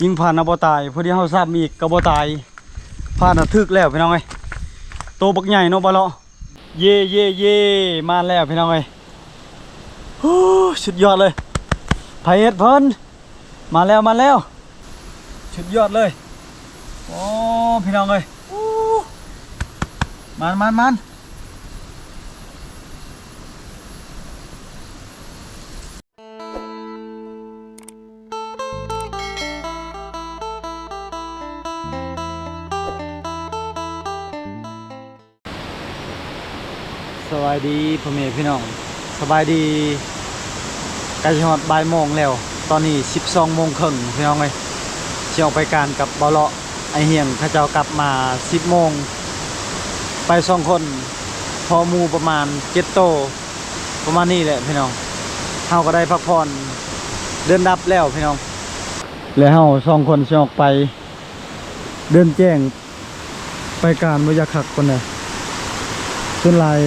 ยิงผ่านนะบ่ตายพอดีเฮาซ้ำอีกก็บ่ตายผ่านน่ะทึกแล้วพี่น้องเอ้ยโตบักใหญ่เนาะบ่เลาะเย่เย่เย่มาแล้วพี่น้องเอ้ยโอ้สุดยอดเลยไผเฮ็ดเพิ่นมาแล้วสุดยอดเลยโอ้พี่น้องเอ้ยมันสวัสดีพ่อแม่พี่น้องสบายดีใกล้จะฮอดบ่ายโมงแล้วตอนนี้12 โมงครึ่งพี่น้องเอ้ยสิออกไปการกับเบาเลาะไอเฮียงเขาเจ้ากลับมา10 โมงไป2 คนพอหมู่ประมาณ7 โตประมาณนี้แหละพี่น้องเฮาก็ได้พักผ่อนเดินดับแล้วพี่น้องแล้วเฮา2 คนสิออกไปเดินแจ้งไปการบ่อยากคักคนน่ะส่วนหลาย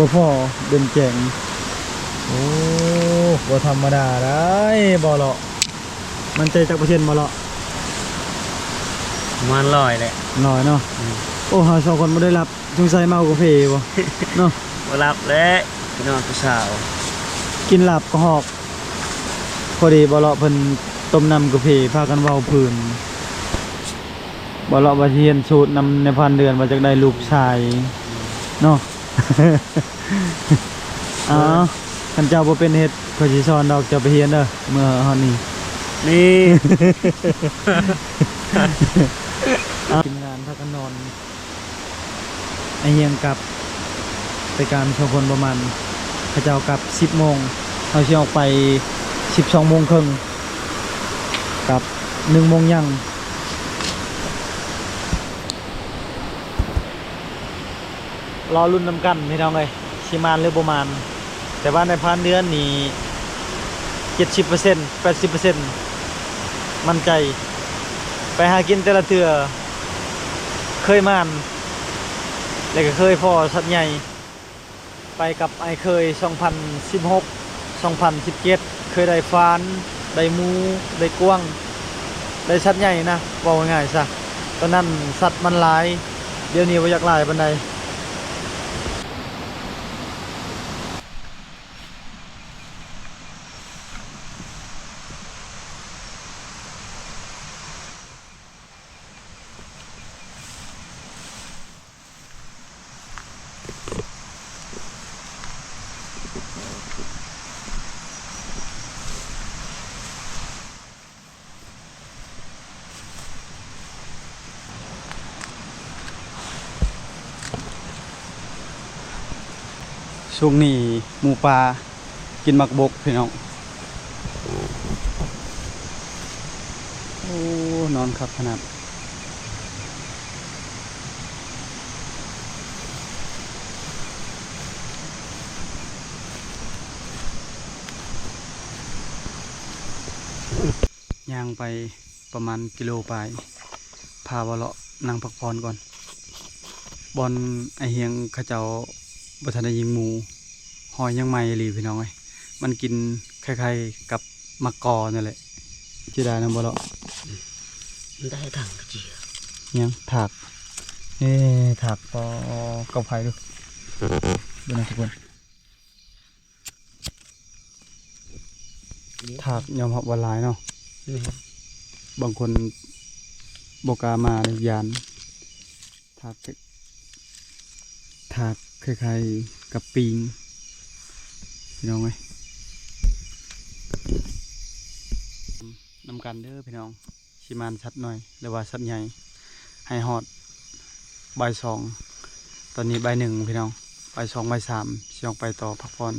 บ่พอเดินแจ้งโอ้บ่ธรรมดาได้บ่เลาะมันใจจักเปอร์เซ็นต์บ่เลาะมันลอยเลยน้อยเนาะโอ้เฮา2 คนบ่ได้รับสงสัยเมากาแฟบ่เนาะบ่รับเลยพี่น้องผู้สาวกินลาบกระหอกพอดีบ่เลาะเพิ่นต้มน้ำกาแฟพากันเว้าพื้นบ่เลาะว่าสิเรียนสูตรนำในพันเดือนว่าจักได้ลูกชายเนาะอ๋อคันเจ้าบ่เป็นเฮ็ดข้อยสิสอนดอกเจ้าไปเรียนเด้อเมื่อฮอดนี้ทีมงานพากันนอนไอเฮียงกับไปการ2 คนประมาณเขาเจ้ากลับ10 โมงเขาสิออกไป12 โมงครึ่งกับ1 โมงยังรอรุ่นนำกันพี่น้องเลยชิมานหรือประมาณแต่ว่าในพันเดือนนี่ 70% 80% มั่นใจไปหากินแต่ละเทื่อเคยมานแล้วก็เคยพอสัตว์ใหญ่ไปกับไอเคย2016 2017เคยได้ฟานได้มูได้กวางได้สัตว์ใหญ่นะว่าง่ายๆซะตอนนั้นสัตว์มันหลายเดี๋ยวนี้บ่อยากหลายปานใดช่วงนี้หมูปลากินหมักบกพี่น้องโอ้นอนครับขนาดย่างไปประมาณกิโลไปพาบอเลาะนั่งพักผ่อนก่อนบอลไอเฮียงเขาเจ้าบัทันได้ยิงหมูหอยยังไม่รีพี่น้องไงมันกินคล้ายๆกับมะกอนั่นแหละจีได้นะบอเลาะมันได้ถังกระเจียยังถักถักพอเกาไผ่ดูดูนะทุกคนถักยอมรับว่าลายเนาะบางคนโบกามาเลยยานถักคล้ายๆกับปิงพี่น้องไหมนำกันเด้อพี่น้องชิมานชัดหน่อยหรือว่าชัดใหญ่ให้ฮอดบ่าย 2ตอนนี้บ่าย 1พี่น้องบ่าย 2บ่าย 3สิออกไปต่อพักผ่อน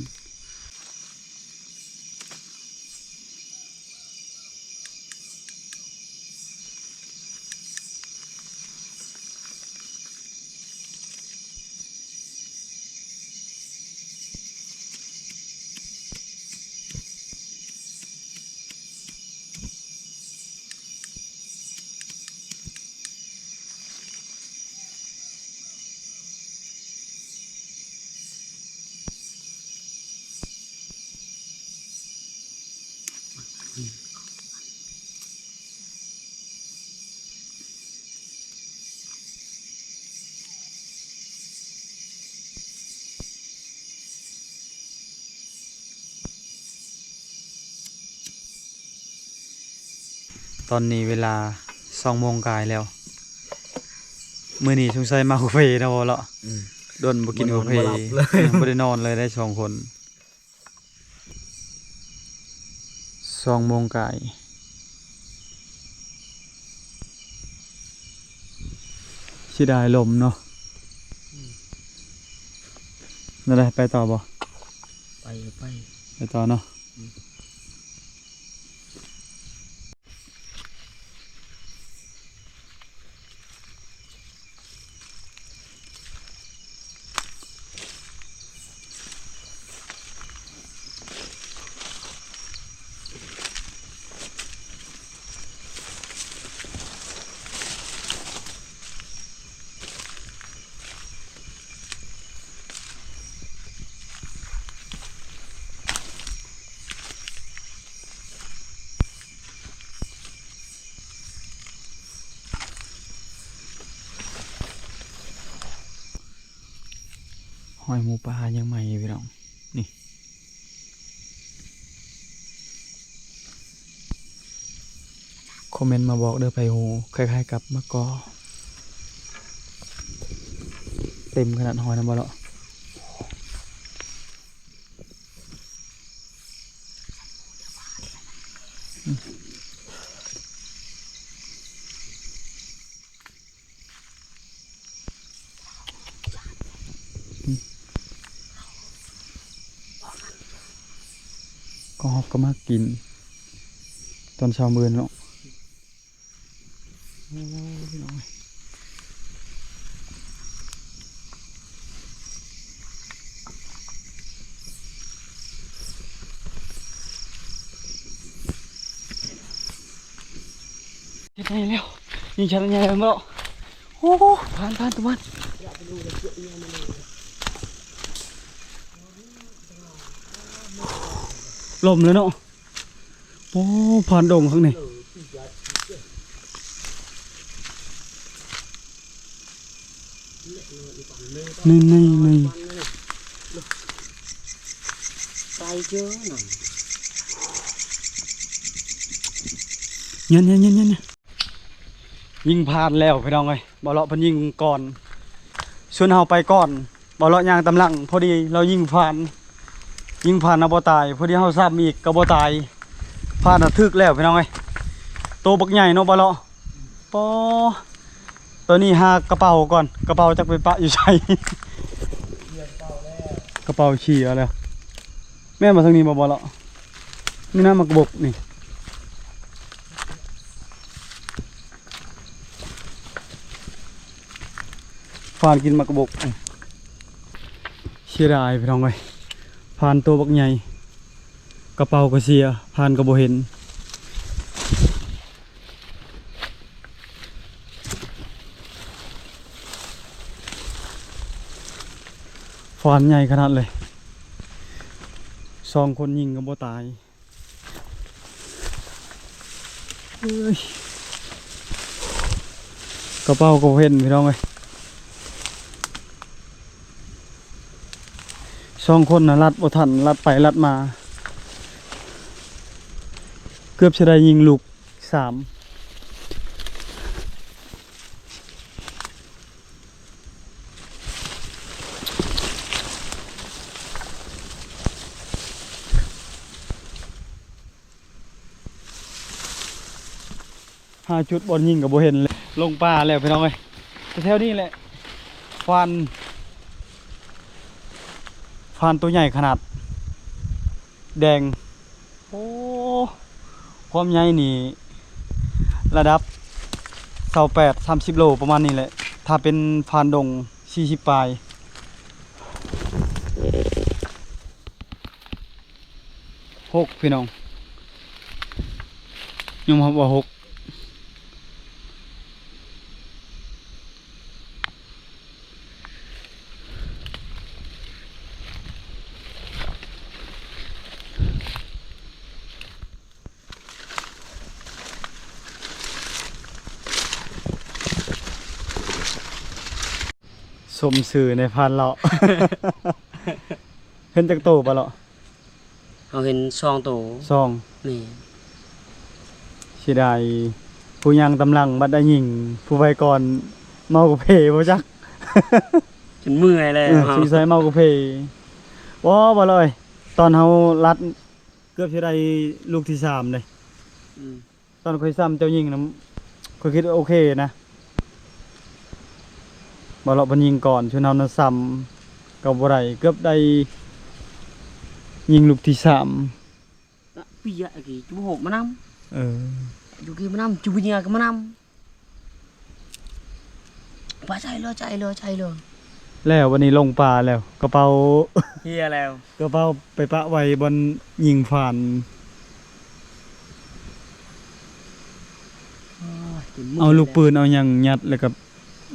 ตอนนี้เวลา2 โมงกายแล้วมื้อนี้สงสัยมาคาเฟ่นะบ่เลาะโดนบ่กินกาแฟบ่ได้นอนเลยได้2 คน2 โมงกายสิได้ลมเนาะนั่นแหละไปต่อบ่ ไปต่อเนาะหอยหมูปลายังใหม่อยู่พี่น้องนี่คอมเมนต์มาบอกเด้อไผหูคล้ายๆกับมะกอเต็มขนาดหอยนะบ่เลาะก็ฮอบก็มากินตอนเช้ามื้อเนาะโอ้พี่น้องเฮ็ดได้แล้วยิงชันใหญ่แล้วเนาะโอ้ผ่านตัวมันลมเลยเนาะโอ้ผ่านดงข้างในนี่ไปเยอะหน่อย เงี้ยยิงผ่านแล้วพี่น้องเอ้ยบ่เลาะเพิ่นยิงก่อนส่วนเฮาไปก่อนบ่เลาะย่างตำหลังพอดีเรายิงผ่านเอาบ่ตายพอดีเฮาซ้ำอีกก็บ่ตายผ่านน่ะถึกแล้วพี่น้องเอ้ยโตบักใหญ่เนาะบ่เลาะปอตัวนี้หากระเป๋าก่อนกระเป๋าจักไปปะอยู่ไสกระเป๋าขี้เอาแล้วแม่มาทางนี้บ่เลาะมีน้ำมากระบอกนี่ฟานกินมากระบอกเสียดายพี่น้องเอ้ยผ่านตัวบักใหญ่กระเป๋าก็เสียผ่านก็บ่เห็นฟานใหญ่ขนาดเลย2 คนยิงก็บ่ตายเฮ้ยกระเป๋าก็บ่เห็นพี่น้องเอ้ย2 คนน่ะลัดบ่ทันลัดไปลัดมาเกือบจะได้ยิงลูก35 จุดบอลยิงกับโบเห็นเลยลงป่าแล้วพี่น้องเอ้ยแถวนี้แหละฟานตัวใหญ่ขนาดแดงโอ้ความใหญ่นี่ระดับ28-30 โลประมาณนี้แหละถ้าเป็นฟานดง40 ปลาย6พี่น้องยมว่า6สมสื่อในพานเลาะ เห็นจากโตปะเลาะ เราเห็นซองโต ซอง นี่ สิได้ ผู้ยังตำลังบัดได้ยิงผู้ไปก่อนเมากะเพบ่จัก จนเมื่อยเลย สีใสเมากะเพว้าบ่เลยตอนเฮารัดเกือบสิได้ลูกที่3เลย อืม ตอนค่อยซ้ำเจ้ายิงนะค่อยคิดว่าโอเคนะบ่เลาะเพิ่นยิงก่อนชุนเฮานะซ้ำก็บ่ได้เกือบได้ยิงลูกที่3 ปีอะกี่chú hộp mà năm เออ chú kia mà năm chú nhà cái mà năm bà chạy luôn แล้ววันนี้ลงป่าแล้วกระเป๋า kia leo กระเป๋าไปปะไว้บนยิงผ่านเอาลูกปืนเอาหยังยัดแล้วก็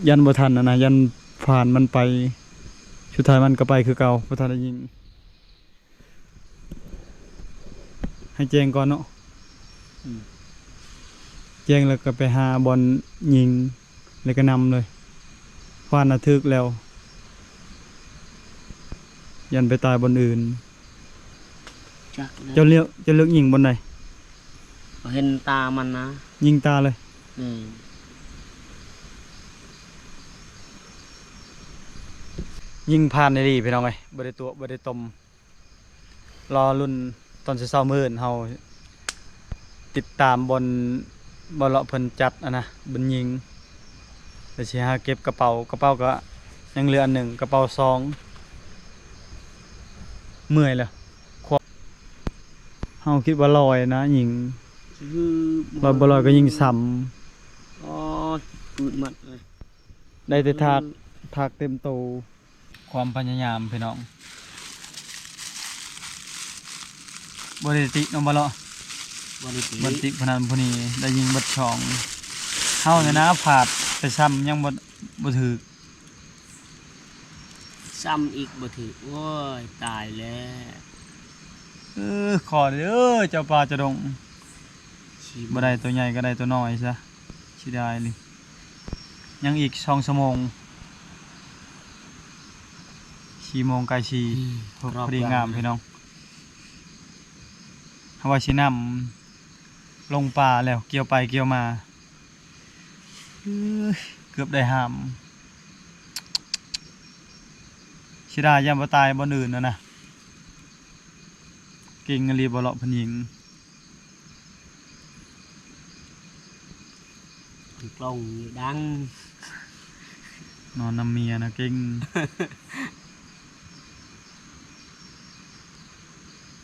ยันบ่ทันนะยันผ่านมันไปสุดท้ายมันก็ไปคือเก่าบ่ทันได้ยิงให้แจ้งก่อนเนาะแจ้งแล้วก็ไปหาบอลยิงแล้วก็นำเลยผ่านระทึกแล้วยันไปตายบนอื่น chắc เจ้าเลือกยิงบนไหน hình ta mình á ยิงตาเลย ừ. ยิงผ่านได้ดีพี่น้องเอ้ยบ่ได้ตัวบ่ได้ตมรอรุ่นตอนเช้ามื้อเฮาติดตามบนบ่เลาะเพิ่นจัดนะบนยิงเดี๋ยวสิหาเก็บกระเป๋าก็ยังเหลืออันหนึ่งกระเป๋า2เมื่อยแล้วเฮาคิดว่าลอยนะยิง Chứ ลอยบ่ลอยก็ยิงซ้ำ Ôi bụi mặn này ได้แต่ทากเต็มโตความพยายามพี่น้องบ่ได้ติน้องบ่เลาะ Bà đi tí บันติพนันผู้นี้ได้ยิงบัดช่องเฮาเนี่ยนะผาดไปซ้ำยังบ่ถือ xăm ít bà thử ôi tài lẹ ขอเด้อเจ้าป่าเจะดง chỉ บ่ได้ตัวใหญ่ก็ได้ตัวน้อยซะสิได้เลยยังอีก2 ชั่วโมง4 โมงใกล้4พอดีงามพี่น้องเฮาว่าสินำลงป่าแล้วเกี่ยวไปเกี่ยวมาเกือบได้หามสิได้ยังบ่ตายบ่อื่นนะเก่งอลีบ่เลาะเพิ่นยิง lồng đang นอนนำเมียนะเก่ง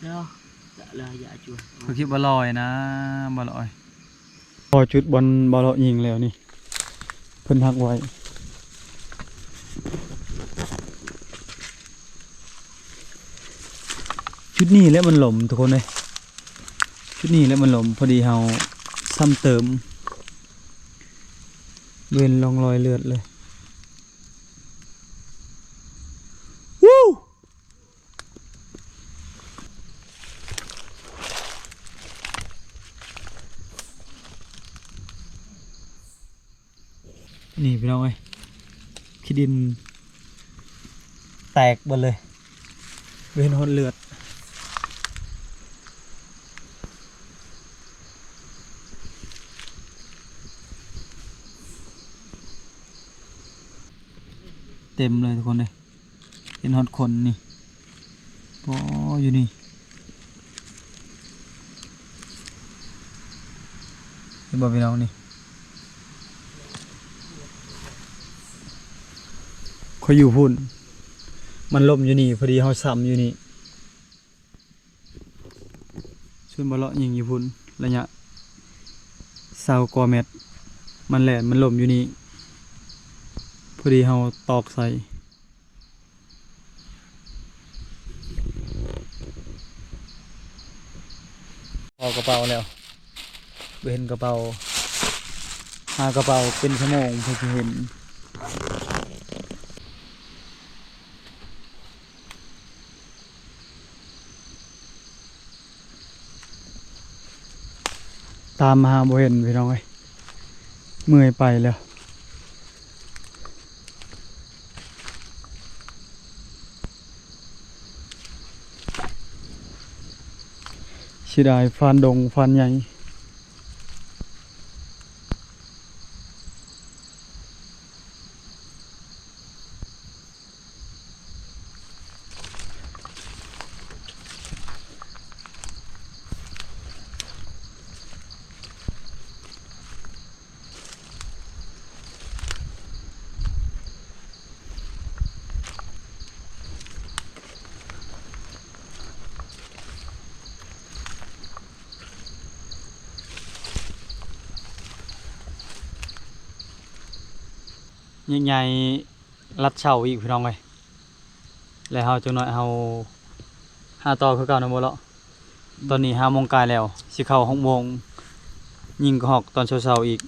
đó dạ là dạ chùa เขาคิดบ่ลอยนะบ่ลอยพอจุดบอลบ่เลาะยิงแล้วนี่เพิ่นหักไว้ชุดนี้แหละมันหล่มทุกคนเลยชุดนี้แหละมันหล่มพอดีเฮาซ้ำเติมเว้นร่องรอยเลือดเลยวู้นี่พี่น้องเอ้ยขี้ดินแตกหมดเลยเว้นหดเลือดเต็มเลยทุกคนเลยเป็นหดขนนี่พออยู่นี่เห็นบ่พี่น้องนี่เขาอยู่พุ่นมันล่มอยู่นี่พอดีเขาซ้ำอยู่นี่ส่วนบ่เลาะยิงอยู่พุ่นระยะ20 กว่าเมตรมันแหลนมันล่มอยู่นี่พอดีเขาตอกใส่พอกระเป๋าแล้วเห็นกระเป๋าหากระเป๋าเป็นชั่วโมงเพื่อจะเห็นตามมาบ่เห็นพี่น้องเอ้ยเมื่อยไปแล้วสิได้ฟันดงฟันใหญ่ ใหญ่ๆรัดเช่าอีกพี่น้องเลยแล้วเฮาจังหน่อยเฮาหาต่อคือเก่านะบ่เลาะตอนนี้5 โมงกายแล้วสิเข้า6 โมงยิงกระหอกตอนเช้าๆอีก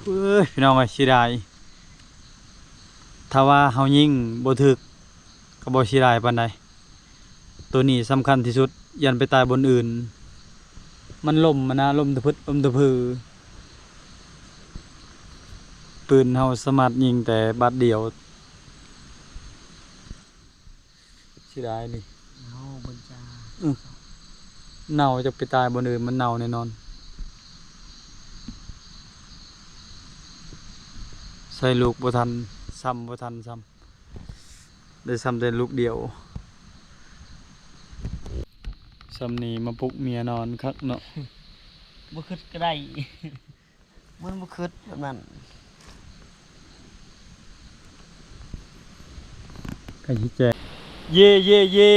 เอ้ยพี่น้องเอ้ยเสียดายถ้าว่าเฮายิงบ่ถึกก็บ่เสียดายปานใดตัวนี้สำคัญที่สุดยันไปตายบนอื่นมันล่มมันนะล่มตะพึดล่มตะพือปืนเฮาสามารถยิงแต่บัดเดียวเสียดายนี่ เอาบนจา เน่าจะไปตายบนอื่นมันเน่าแน่นอนใส่ลูกบ่ทันซ้ำบ่ทันซ้ำได้ซ้ำแต่ลูกเดียวซ้ำนี้มาปลุกเมียนอนคักเนาะ บ่คิดก็ได้ มันบ่คิดแบบนั้น ใครชี้แจงเย่เย่เย่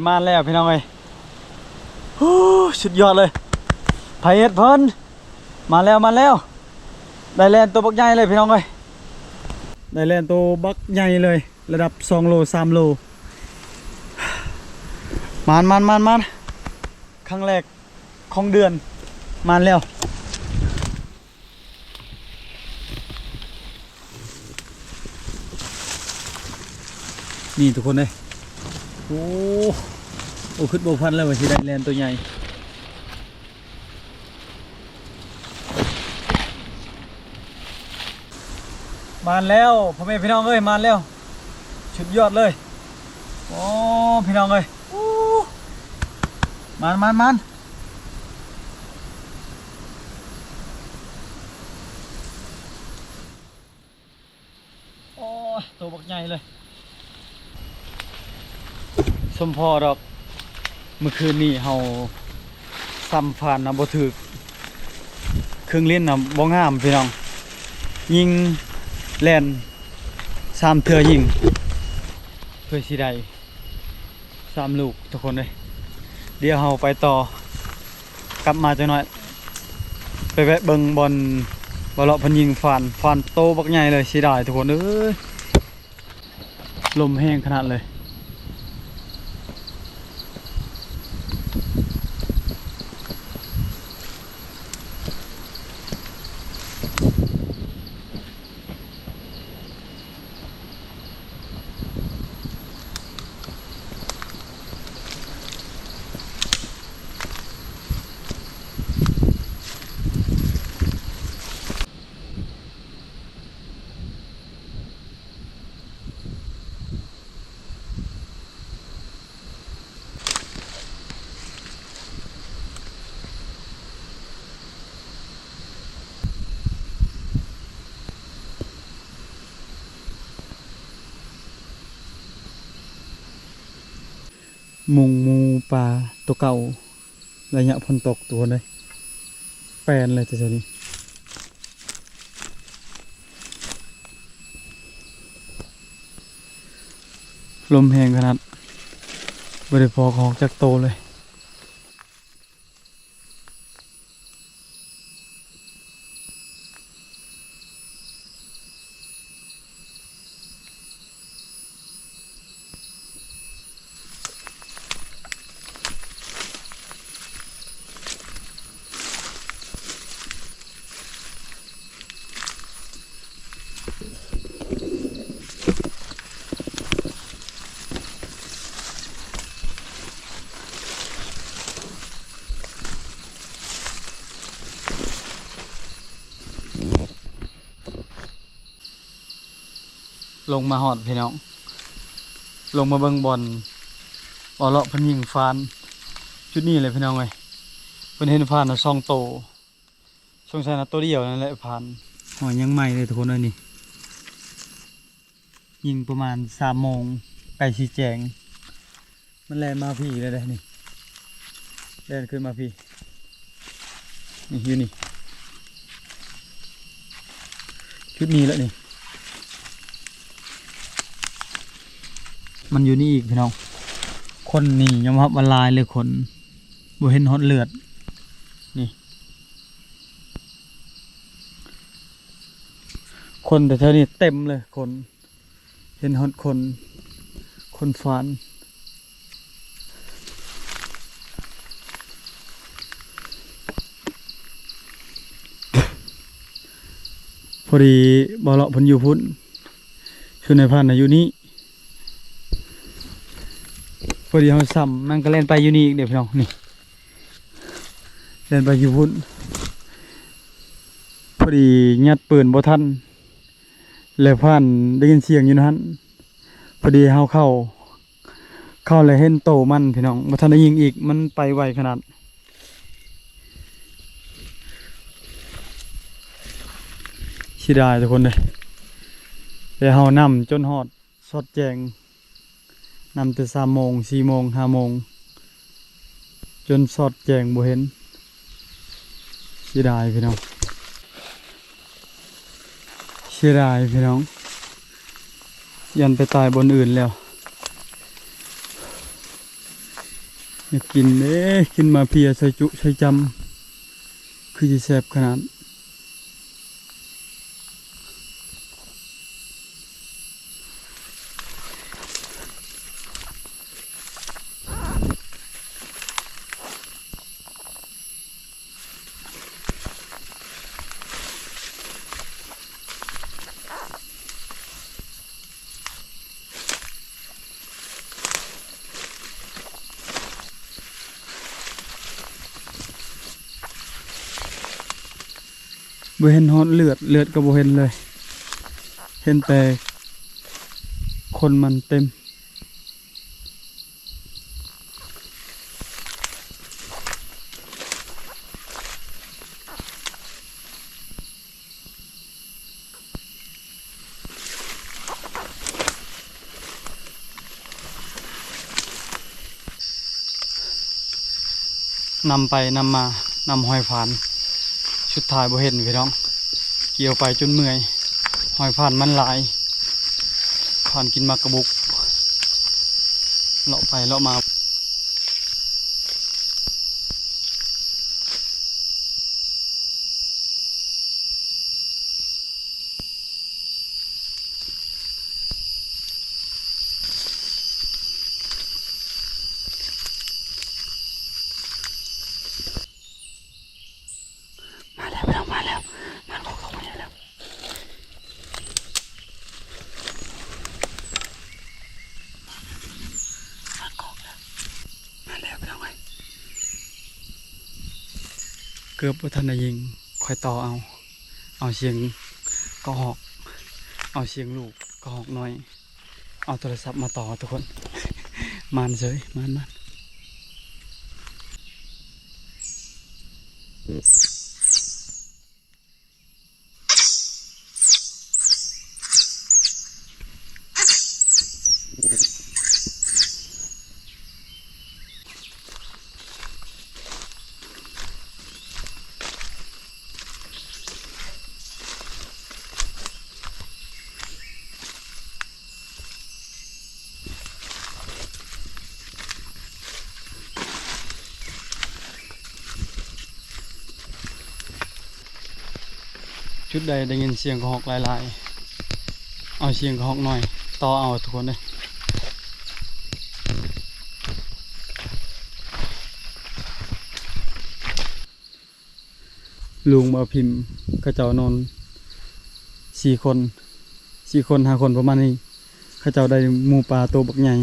มาแล้วพี่น้องเอ้ยโอ้สุดยอดเลยไผเฮ็ดเพิ่นมาแล้วได้แล่นตัวบักใหญ่เลยพี่น้องเอ้ยได้แล่นตัวบักใหญ่เลยระดับ2 โล 3 โลมานครั้งแรกของเดือนมาแล้วนี่ทุกคนเลยโอ้ขึ้นโบพันแล้วว่าสิได้แลนตัวใหญ่มาแล้วพ่อแม่พี่น้องเอ้ยมาแล้วชุดยอดเลยโอ้พี่น้องเอ้ยมันโอ้ตัวบักใหญ่เลยสมพอดอกเมื่อคืนนี้เฮาซ้ำผ่านนะบ่ถึกเครื่องเล่นนะบ่งามพี่น้องยิงแล่น3 เทื่อยิงเพื่อสิได้3 ลูกทุกคนเลยเดี๋ยวเฮาไปต่อกลับมาจังหน่อยไปแวะเบิ่งบอลเลาะเพิ่นยิงฟานโตบักใหญ่เลยสิได้ทุกคนเอ้ยลมแห้งขนาดเลยมุงมูปลาตัวเก่าระยะพ้นตกตัวเลยแปลนเลยแต่เจ้านี้ลมแรงขนาดบริพอของจากโตเลยลงมาหอดพี่น้องลงมาเบิ่งบอลเลาะเพิ่นยิงฟานจุดนี้เลยพี่น้องเอ้ยเพิ่นเห็นฟานน่ะ2 โตสงสัยนะตัวเดียวนั่นแหละฟานหอยยังใหม่เลยทุกคนเอ้ยนี่ยิงประมาณ3 โมงไก่สีแจงมันแล่นมาพี่เลยเด้นี่แล่นขึ้นมาพี่นี่อยู่นี่ชุดนี้แล้วนี่มันอยู่นี่อีกพี่น้องคนนี่ยอมรับว่าลายเลยคนบ่เห็นฮอดเลือดนี่ คนแต่เท่านี้เต็มเลยคนเห็นฮอดคนฟานพอดีบ่เลาะเพิ่นอยู่พุ่นชุนในพันน่ะอยู่นี่พอดีเฮาซ้ำมันก็เล่นไปอยู่นี่อีกเดี๋ยวพี่น้องนี่เล่นไปอยู่พุ่นพอดียัดปืนบ่ทันแล้วพันได้ยินเสียงอยู่นั้นพอดีเฮาเข้าแล้วเห็นโตมันพี่น้องบ่ทันได้ยิงอีกมันไปไวขนาดสิได้ทุกคนเลยแต่เฮานำจนฮอดสอดแจงนำแต่3 โมง 4 โมง 5 โมงจนสอดแจงบ่เห็นสิได้พี่น้องเสียดายพี่น้องยันไปตายบนอื่นแล้วอยากกินเด้กินมาเพียใส่จุใส่จำคือจะแซ่บขนาดบ่เห็นฮอดเลือดก็บ่เห็นเลยเห็นแต่คนมันเต็มนำไปนำมานำหอยผานชุดท้ายบ่เห็นพี่น้องเกี่ยวไปจนเมื่อยหอยผานมันหลายผ่านกินมากระบุกเลาะไปเลาะมาแล้วพี่น้องมาแล้วมันโคกเข้ามาแล้วมันโคกแล้วมาแล้วพี่น้องเกือบบ่ทันได้ยิงค่อยต่อเอาเสียงก็หอกเอาเสียงลูกก็หอกหน่อยเอาโทรศัพท์มาต่อทุกคนมันเฉยมันชุดใดได้ยินเสียงกระหอกหลายๆเอาเสียงกระหอกหน่อยต่อเอาทุกคนเลยลุงมาพิมพ์กระเจ้านอน4 คน5 คนประมาณนี้เขาเจ้าได้หมูปลาตัวบักใหญ่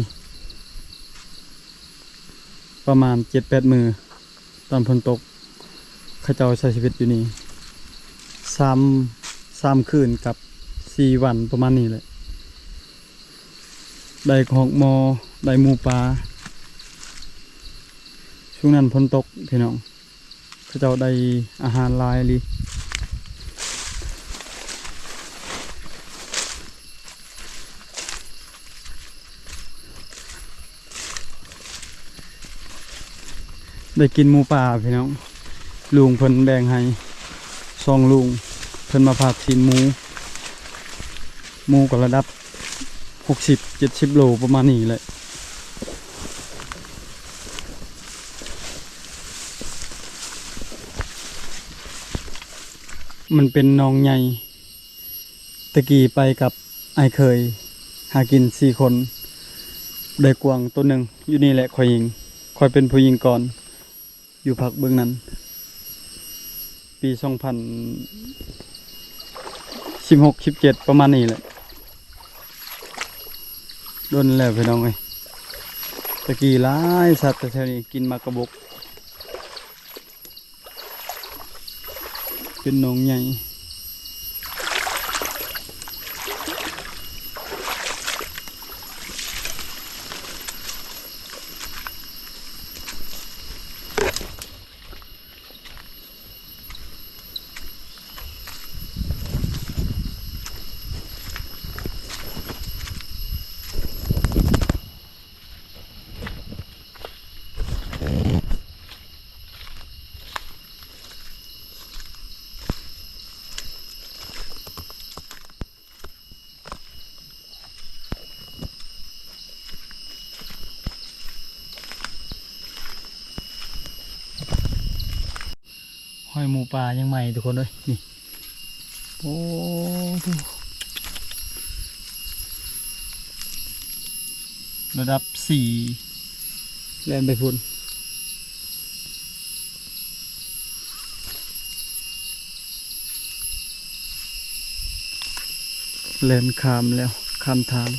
ประมาณ 7-8 มือตอนฝนตกเขาเจ้าใช้ชีวิตอยู่นี่3 คืนกับ4 วันประมาณนี้เลยได้ของมอได้หมูปลาช่วงนั้นฝนตกพี่น้องเขาเจ้าได้อาหารหลายเลยได้กินหมูป่าพี่น้องลุงเพิ่นแบ่งให้2 ลุงเพิ่นมาผัดชิ้นหมูก็ระดับ60-70 โลประมาณนี้เลยมันเป็นหนองใหญ่ ตะกี้ไปกับไอเคยหากิน4 คนได้กวางตัวหนึ่งอยู่นี่แหละคอยยิงคอยเป็นผู้ยิงก่อนอยู่พักเบื้องนั้นปี2016-17ประมาณนี้แหละโดนแล้วพี่น้องเอ้ยตะกี้หลายสัตว์แต่แถวนี้กินมากระบกเป็นหนองใหญ่หอยหมูป่ายังใหม่ทุกคนเลยนี่โอ้ดูระดับ4แล่นไปพุ่นแล่นข้ามแล้วข้ามทาง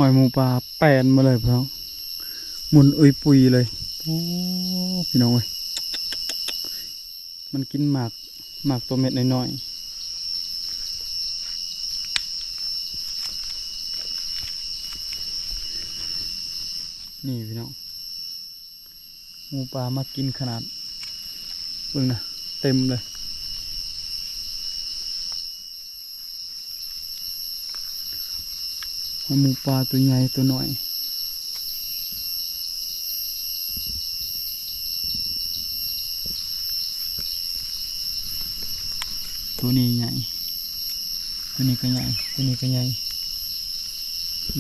หอยหมูป่าแปนมาเลยพี่น้องหมุนอุยปุยเลยโอ้พี่น้องเอ้ยมันกินหมากตัวเม็ดน้อยๆนี่พี่น้องหมูป่ามากินขนาดเบิ่งนะเต็มเลยหอยหมูป่าตัวใหญ่ตัวน้อยตัวนี้ใหญ่ตัวนี้ก็ใหญ่ตัวนี้ก็ใหญ่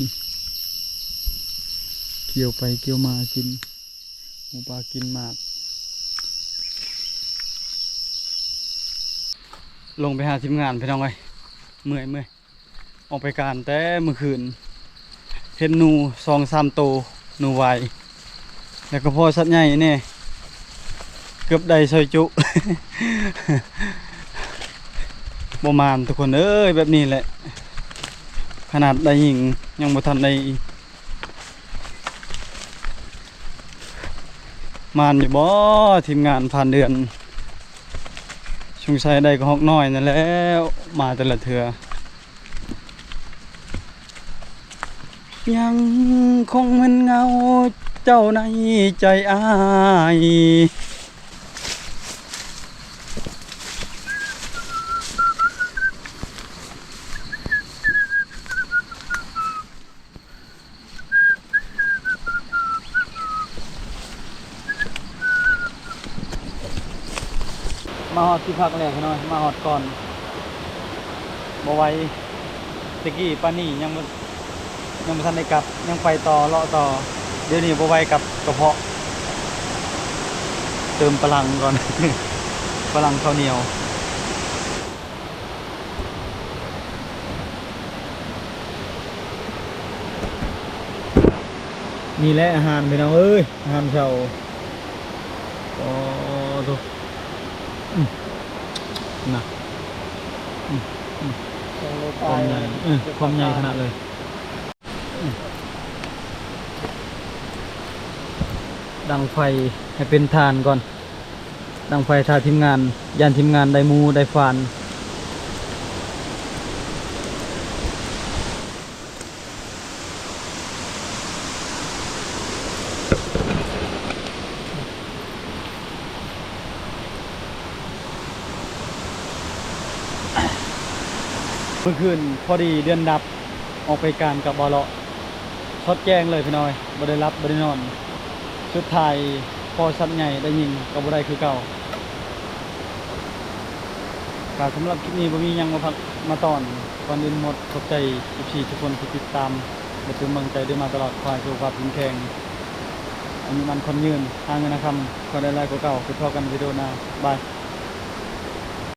นี่เกี่ยวไปเกี่ยวมากินหมูป่ากินมากลงไปหาทีมงานไปน้องเลยเมื่อยออกไปการแต่เมื่อคืนเห็นหนู2-3 ตัวหนูไวแล้วก็พ่อสัตว์ใหญ่เนี่ยเกือบได้ซอยจุ ประมาณทุกคนเอ้ยแบบนี้แหละขนาดได้ยิงยังบ่ทันได้มานอยู่บ่ทีมงานผ่านเดือนชงชัยได้ก็ฮอกน้อยนั่นแล้วมาแต่ละเถื่อยังคงมันเงาเจ้าในใจอ้ายมาหอดที่พักแล้วพี่น้อยมาหอดก่อนบ่ไหวตะกี้ปานนี้ยังบ่ทันได้กลับยังไปต่อเลาะต่อเดี๋ยวนี้บ่ไหวกับกระเพาะเติมพลังก่อน พลังข้าวเหนียวนี่แหละอาหารพี่น้องเอ้ยอาหารเช้าโอ้ดูน่ะความใหญ่ความใหญ่ขนาดเลยดังไฟให้เป็นทานก่อนดังไฟทาทีมงานยันทีมงานได้มูได้ฟานเมื่อคืนพอดีเดือนดับออกไปการกับบอลเลาะช็อตแจ้งเลยพี่น้อยบ่ได้รับบ่ได้นอนชุดไทยพอชัดใหญ่ได้ยิงก็บ่ได้คือเก่า ก็สำหรับคลิปนี้บ่มีหยังมาพักมาตอนก่อนอื่นหมดขอบใจทุกคนที่ติดตามและเป็นกำลังใจด้วยมาตลอดคอยสุขภาพแข็งแรงอันนี้มันคนยืนหาเงินนะครับก็ได้หลายกว่าเก่าไปพบกันวิดีโอหน้าบาย